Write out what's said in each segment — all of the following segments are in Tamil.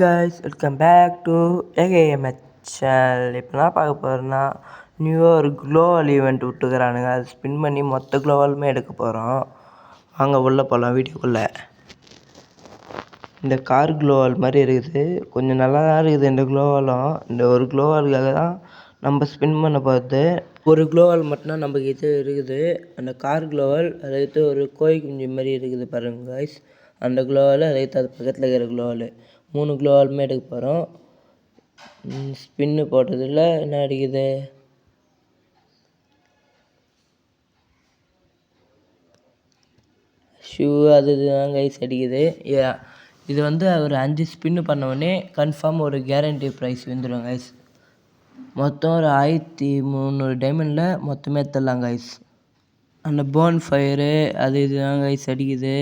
guys, welcome back to AKMH channel. இப்போ நான் பார்க்க போகிறேன்னா நியூவாக ஒரு க்ளோவல் ஈவெண்ட் விட்டுக்கிறானுங்க. அது ஸ்பின் பண்ணி மொத்த க்ளோவலுமே எடுக்க போகிறோம். வாங்க உள்ளே போகலாம் வீடியோக்குள்ளே. இந்த கார் க்ளோவல் மாதிரி இருக்குது, கொஞ்சம் நல்லா தான் இருக்குது இந்த க்ளோவலும். இந்த ஒரு க்ளோவலுக்காக தான் நம்ம ஸ்பின் பண்ண போகிறது. ஒரு க்ளோவல் மட்டும்தான் நம்மக்கிட்ட இருக்குது, அந்த கார் க்ளோவல். அதுக்கு ஒரு கோழி குஞ்சு மாதிரி இருக்குது பாருங்க guys, அந்த க்ளோவல். அதுக்கு அது பக்கத்தில் இருக்கிற க்ளோவல், 3 க்ளோவலுமே எடுக்க போகிறோம். ஸ்பின்னு போட்டதில் என்ன அடிக்குது, ஷூ அதுதான் கைஸ் அடிக்குது. இது வந்து ஒரு 5 ஸ்பின்னு பண்ணவுடனே கன்ஃபார்ம் ஒரு கேரண்டி ப்ரைஸ் வந்துடும் கைஸ். மொத்தம் ஒரு 1300 டைமண்டில் மொத்தமே எடுத்துடலாம் கைஸ். அந்த போன் ஃபயரு அது இதுதான் கைஸ் அடிக்குது.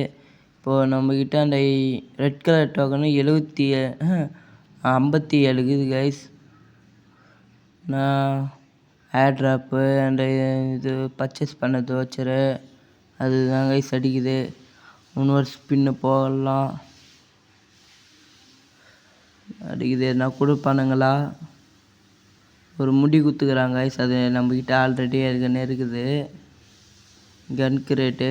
இப்போது நம்மக்கிட்ட அந்த ரெட் கலர் டோக்கனு 57 இருக்குது கைஸ். நான் ஏர் ட்ராப்பு அந்த இது பர்ச்சேஸ் பண்ணது வச்சுரு அதுதான் கைஸ் அடிக்குது. இன்னொரு ஸ்பின்னு போகலாம் அடிக்குது. நான் கொடுப்பானுங்களா ஒரு முடி குத்துக்கிறாங்க கைஸ், அது நம்மக்கிட்ட ஆல்ரெடி ஏற்கனவே இருக்குது. கன் கிரேட்டு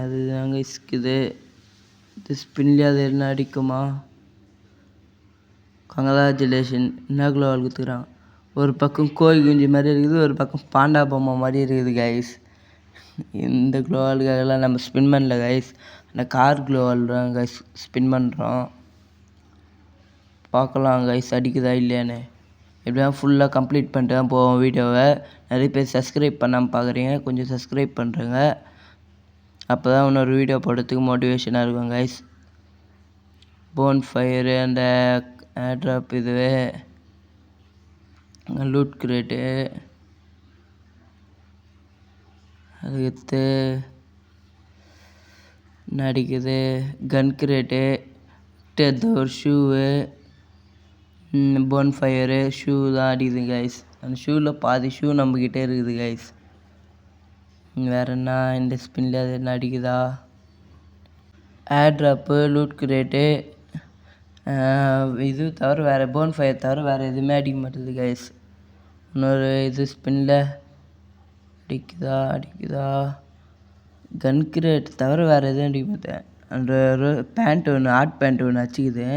அதுதாங்க இருக்குது. இது ஸ்பின்லேயே அது என்ன அடிக்குமா? கங்க்ராச்சுலேஷன், என்ன க்ளோவல் குத்துக்கிறான். ஒரு பக்கம் கோழி குஞ்சு மாதிரி இருக்குது, ஒரு பக்கம் பாண்டா பொம்மை மாதிரி இருக்குது கைஸ். இந்த க்ளோவலுக்காகலாம் நம்ம ஸ்பின் பண்ணல கைஸ், அந்த கார் க்ளோவல் தான் கைஸ் ஸ்பின் பண்ணுறோம். பார்க்கலாம் கைஸ் அடிக்குதா இல்லையான்னு. எப்படியா ஃபுல்லாக கம்ப்ளீட் பண்ணிட்டு தான் போவோம் வீடியோவை. நிறைய பேர் சப்ஸ்கிரைப் பண்ணாமல் பார்க்குறீங்க, கொஞ்சம் சப்ஸ்கிரைப் பண்ணுறேங்க. அப்போ தான் இன்னொரு வீடியோ போடுறதுக்கு மோட்டிவேஷனாக இருக்கும் கைஸ். போன் ஃபயரு அந்த ஏர் ட்ராப், இதுவே லூட் கிரேட்டு, அதுக்கு நடிக்குது கன் கிரேட்டு, ஒரு ஷூவு, போன் ஃபயரு, ஷூ தான் அடிக்குது கைஸ். அந்த ஷூவில் பாதி ஷூ நம்மக்கிட்டே இருக்குது கைஸ். வேறு என்ன இந்த ஸ்பின்னில் அது என்ன அடிக்குதா? ஏர் ட்ராப்பு, லூட் கிரேட்டு, இது தவிர வேறு போன் ஃபயர் தவிர வேறு எதுவுமே அடிக்க மாட்டேது கைஸ். இன்னொரு இது ஸ்பின்னில் அடிக்குதா? கன் கிரேட் தவிர வேறு எதுவும் அடிக்க மாட்டேன். அந்த பேண்ட் ஒன்று ஹாட் பேண்ட் ஒன்று வச்சுக்குது,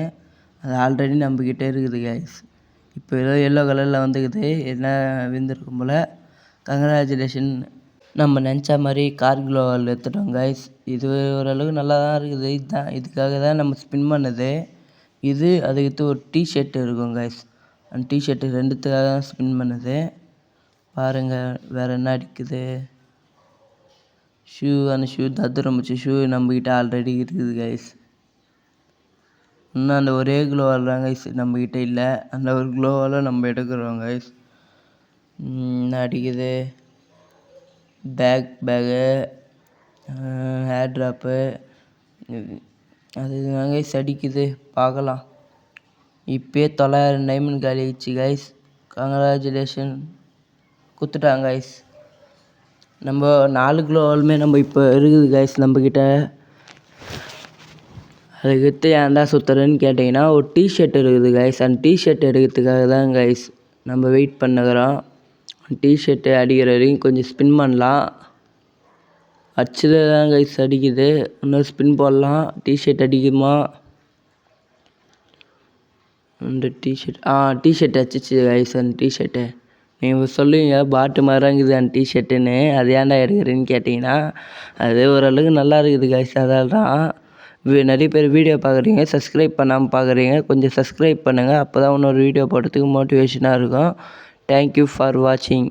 அது ஆல்ரெடி நம்மக்கிட்டே இருக்குது கைஸ். இப்போ ஏதோ எல்லோ கலரில் வந்துக்குது, என்ன விழுந்திருக்கும் போல். கங்க்ராச்சுலேஷன், நம்ம நினச்ச மாதிரி கார் க்ளோவல் எடுத்துட்டோம் கைஸ். இது ஓரளவுக்கு நல்லா தான் இருக்குது. இதுக்காக தான் நம்ம ஸ்பின் பண்ணது. இது அதுக்கு ஒரு டிஷர்ட் இருக்கும் கைஸ், அந்த டிஷர்ட்டு ரெண்டுத்துக்காக தான் ஸ்பின் பண்ணது. பாருங்கள் வேறு என்ன அடிக்குது. ஷூ, அந்த ஷூ தத்துரமிச்சு ஷூ நம்மக்கிட்ட ஆல்ரெடி இருக்குது கைஸ். இன்னும் அந்த ஒரே க்ளோவல் தான் கைஸ் நம்மக்கிட்ட இல்லை, அந்த ஒரு க்ளோவலும் நம்ம எடுக்கிறோம் கைஸ். அடிக்குது பேகு, ஹேர் ட்ராப்பு, அது கைஸ் அடிக்குது. பார்க்கலாம். இப்போயே 900 டைமண்ட் காலி ஆயிடுச்சு கைஸ். Congratulation, குத்துட்டாங்க guys. நம்ம 4 க்ளோவலுமே நம்ம இப்போ இருக்குது கைஸ் நம்மக்கிட்ட. அதுக்கடுத்து ஏன்டா சுற்றுறேன்னு கேட்டிங்கன்னா, ஒரு டிஷர்ட் இருக்குது கைஸ். அந்த டிஷர்ட் எடுக்கிறதுக்காக தான் கைஸ் நம்ம வெயிட் பண்ணுகிறோம். டிஷர்ட்டு அடிக்கிற வரைக்கும் கொஞ்சம் ஸ்பின் பண்ணலாம். அடிச்சது தான் கைஸ் அடிக்குது, இன்னொரு ஸ்பின் போடலாம். டிஷர்ட் அடிக்குமா? அந்த டிஷர்ட் அடிச்சிச்சு கைஸ். அந்த டிஷர்ட்டு நீங்கள் சொல்லுவீங்க பாட்டு மாதிரி இருக்குது அந்த டிஷர்ட்டுன்னு, அது ஏன்டா எடுக்கிறேன்னு கேட்டிங்கன்னா, அது ஓரளவுக்கு நல்லா இருக்குது கைஸ். அதால் தான் நிறைய பேர் வீடியோ பார்க்குறீங்க, சப்ஸ்கிரைப் பண்ணாமல் பார்க்குறீங்க. கொஞ்சம் சப்ஸ்கிரைப் பண்ணுங்கள், அப்போ தான் இன்னொரு வீடியோ போடுறதுக்கு மோட்டிவேஷனாக இருக்கும். தேங்க்யூ ஃபார் வாட்சிங்.